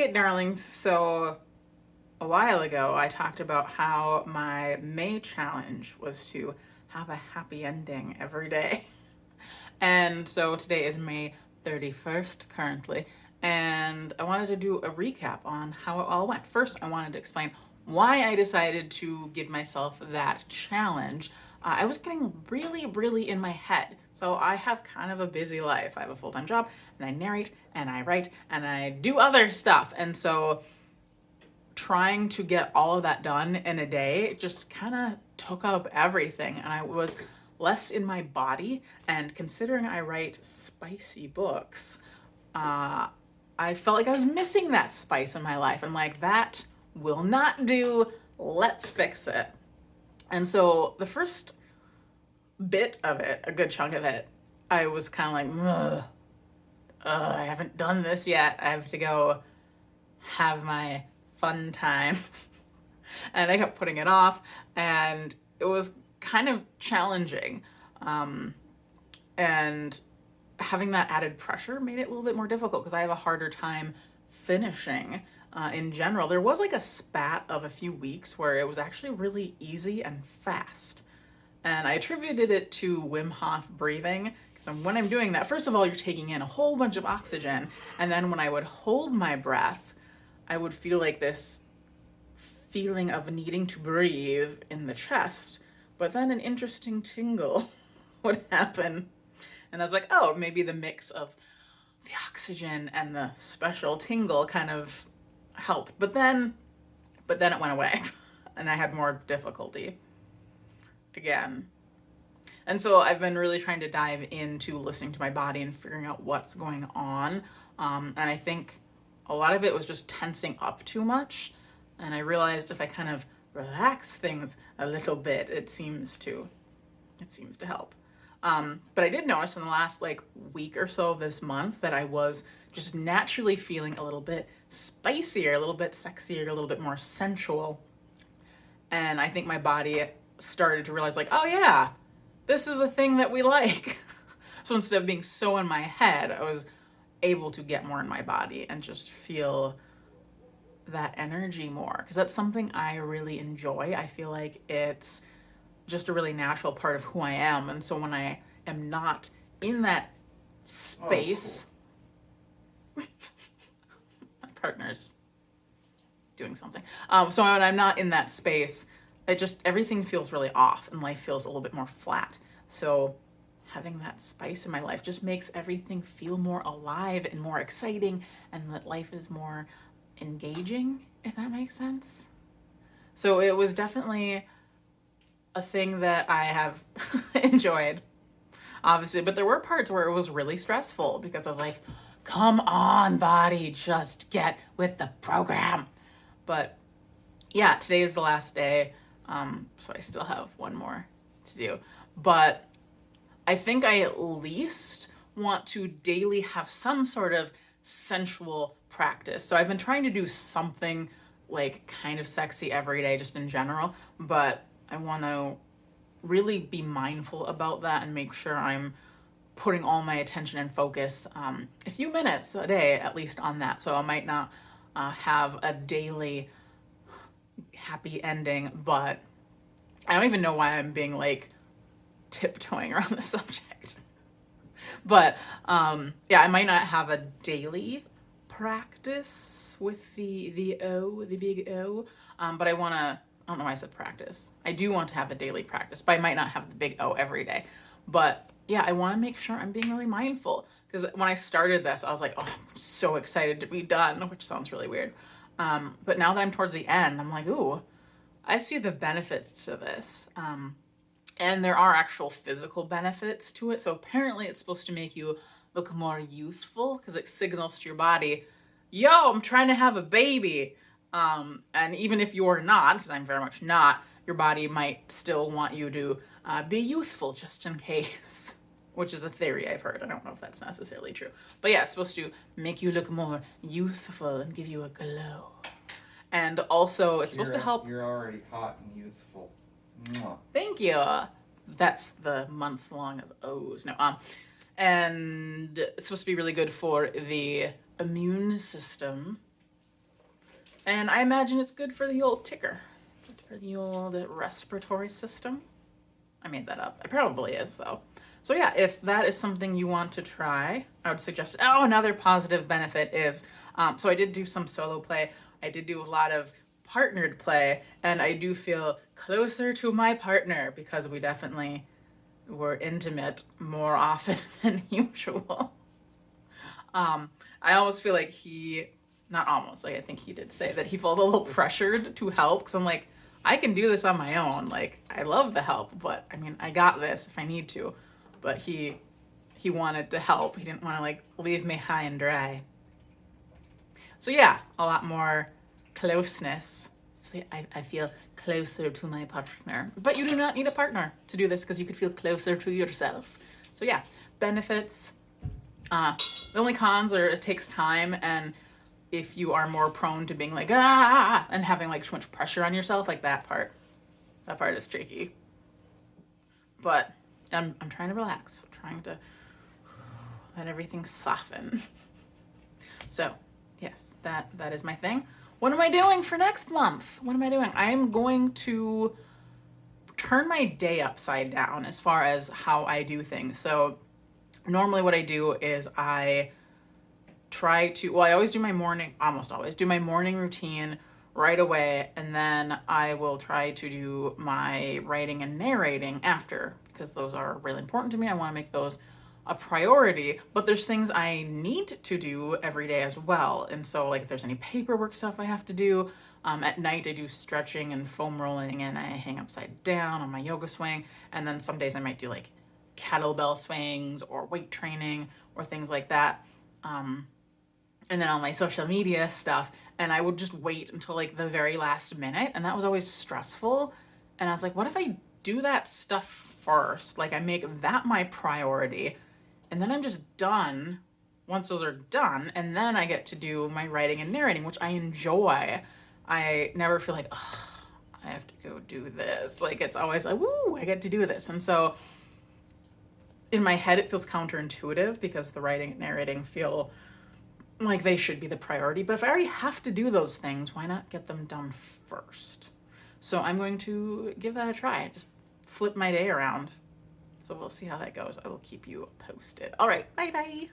Hey, darlings. So, a while ago, I talked about how my May challenge was to have a happy ending every day. And so today is May 31st currently, and I wanted to do a recap on how it all went. First, I wanted to explain why I decided to give myself that challenge. I was getting really in my head. So I have kind of a busy life. I have a full-time job, and I narrate, and I write, and I do other stuff. And so trying to get all of that done in a day just kind of took up everything, and I was less in my body. And considering I write spicy books, I felt like I was missing that spice in my life, and like, that will not do. Let's fix it. And so the first bit of it, a good chunk of it, I was kind of like, I haven't done this yet. I have to go have my fun time. And I kept putting it off, and it was kind of challenging. And having that added pressure made it a little bit more difficult because I have a harder time finishing in general. There was like a spat of a few weeks where it was actually really easy and fast. And I attributed it to Wim Hof breathing, because when I'm doing that, first of all, you're taking in a whole bunch of oxygen. And then when I would hold my breath, I would feel like this feeling of needing to breathe in the chest. But then an interesting tingle would happen. And I was like, oh, maybe the mix of the oxygen and the special tingle kind of helped. But then it went away and I had more difficulty again. And so I've been really trying to dive into listening to my body and figuring out what's going on. And I think a lot of it was just tensing up too much. And I realized if I kind of relax things a little bit, it seems to help. But I did notice in the last like week or so of this month that I was just naturally feeling a little bit spicier, a little bit sexier, a little bit more sensual. And I think my body started to realize, like, oh yeah, this is a thing that we like. So instead of being so in my head, I was able to get more in my body and just feel that energy more, because that's something I really enjoy. I feel like it's just a really natural part of who I am. And so when I am not in that space, oh, cool. My partner's doing something. So when I'm not in that space, everything feels really off and life feels a little bit more flat. So having that spice in my life just makes everything feel more alive and more exciting, and that life is more engaging, if that makes sense. So it was definitely a thing that I have enjoyed, obviously, but there were parts where it was really stressful because I was like, come on, body, just get with the program. But yeah, today is the last day, so I still have one more to do. But I think I at least want to daily have some sort of sensual practice. So I've been trying to do something like kind of sexy every day, just in general, but I want to really be mindful about that and make sure I'm putting all my attention and focus, a few minutes a day at least, on that. So I might not have a daily happy ending, but I don't even know why I'm being like tiptoeing around the subject. But yeah, I might not have a daily practice with the big O, but I don't know why I said practice. I do want to have a daily practice, but I might not have the big O every day. But yeah, I want to make sure I'm being really mindful, because when I started this, I was like, oh, I'm so excited to be done, which sounds really weird. But now that I'm towards the end, I'm like, ooh, I see the benefits to this. And there are actual physical benefits to it. So apparently it's supposed to make you look more youthful, because it signals to your body, yo, I'm trying to have a baby. And even if you're not, because I'm very much not, your body might still want you to be youthful just in case, which is a theory I've heard. I don't know if that's necessarily true. But yeah, it's supposed to make you look more youthful and give you a glow. And also, it's supposed to help. You're already hot and youthful. Mwah. Thank you. That's the month long of O's. No, and it's supposed to be really good for the immune system. And I imagine it's good for the old ticker, good for the old respiratory system. I made that up. It probably is, though. So yeah, if that is something you want to try, I would suggest. Oh, another positive benefit is, so I did do some solo play. I did do a lot of partnered play, and I do feel closer to my partner because we definitely were intimate more often than usual. I almost feel like not almost, like I think he did say that he felt a little pressured to help because I'm like, I can do this on my own. Like, I love the help, but I mean, I got this if I need to. But he wanted to help. He didn't want to like leave me high and dry. So yeah, a lot more closeness. So I feel closer to my partner. But you do not need a partner to do this because you could feel closer to yourself. So yeah, benefits. The only cons are it takes time, and if you are more prone to being like and having like too much pressure on yourself, like that part is tricky. But I'm trying to relax. I'm trying to let everything soften. So yes, that is my thing. What am I doing for next month? What am I doing? I am going to turn my day upside down as far as how I do things. So normally what I do is I always do my morning, almost always do my morning routine right away, and then I will try to do my writing and narrating after, because those are really important to me. I want to make those a priority, but there's things I need to do every day as well. And so like if there's any paperwork stuff I have to do, at night I do stretching and foam rolling, and I hang upside down on my yoga swing. And then some days I might do like kettlebell swings or weight training or things like that. And then on my social media stuff, and I would just wait until like the very last minute, and that was always stressful. And I was like, what if I do that stuff first? Like I make that my priority, and then I'm just done once those are done, and then I get to do my writing and narrating, which I enjoy. I never feel like, oh, I have to go do this. Like it's always like, woo, I get to do this. And so in my head, it feels counterintuitive because the writing and narrating feel like they should be the priority. But if I already have to do those things, why not get them done first? So I'm going to give that a try. Just flip my day around. So we'll see how that goes. I will keep you posted. All right, bye bye.